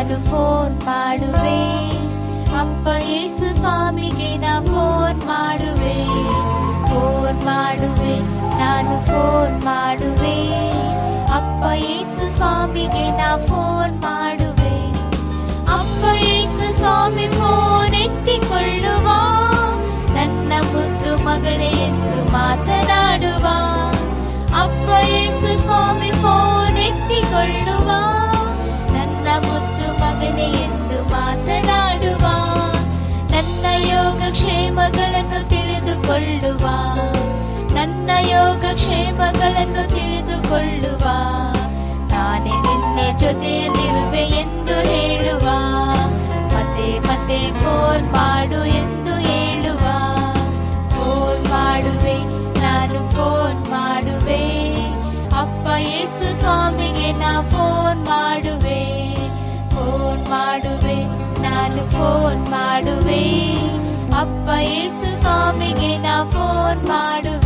ನಾನು ಫೋನ್ ಮಾಡುವೆ. ಅಪ್ಪ ಯೇಸು ಸ್ವಾಮಿಗೆ ನಾ ಫೋನ್ ಮಾಡುವೆ. ಫೋನ್ ಮಾಡುವೆ, ನಾನು ಫೋನ್ ಮಾಡುವೆ. ಅಪ್ಪ ಯೇಸು ಸ್ವಾಮಿಗೆ ನಾ ಫೋನ್ ಮಾಡುವೆ. ಅಪ್ಪ ಯೇಸು ಸ್ವಾಮಿ ಫೋನ್ ಎತ್ತಿಕೊಳ್ಳುವ, ನನ್ನ ಮುದ್ದು ಮಗಳೇ ಎಂದು ಮಾತನಾಡುವ. ಅಪ್ಪ ಯೇಸು ಸ್ವಾಮಿ ಫೋನ್ ಎತ್ತಿಕೊಳ್ಳುವ, ನನ್ನ ಮುದ್ದು ಮಗನೇ ಎಂದು ಮಾತನಾಡುವ. ನನ್ನ ಯೋಗಕ್ಷೇಮಗಳನ್ನು ತಿಳಿದುಕೊಳ್ಳುವ, ನನ್ನ ಯೋಗಕ್ಷೇಮಗಳನ್ನು ತಿಳಿದುಕೊಳ್ಳುವ. ನಾನೇ ನಿನ್ನ ಜೊತೆಯಲ್ಲಿರುವೆ ಎಂದು ಹೇಳುವ, ಮತ್ತೆ ಮತ್ತೆ ಫೋನ್ ಮಾಡು ಎಂದು ಹೇಳುವ. ಫೋನ್ ಮಾಡುವೆ, ನಾನು ಫೋನ್ ಮಾಡುವೆ. ಅಪ್ಪ ಯೇಸು ಸ್ವಾಮಿಗೆ ನಾ ಫೋನ್ ಮಾಡುವೆ. ಫೋನ್ ಮಾಡುವೆ, ನಾನು ಫೋನ್ ಮಾಡುವೆ. ಅಪ್ಪ ಯೇಸು ಸ್ವಾಮಿಗೆ ನಾ ಫೋನ್ ಮಾಡುವೆ.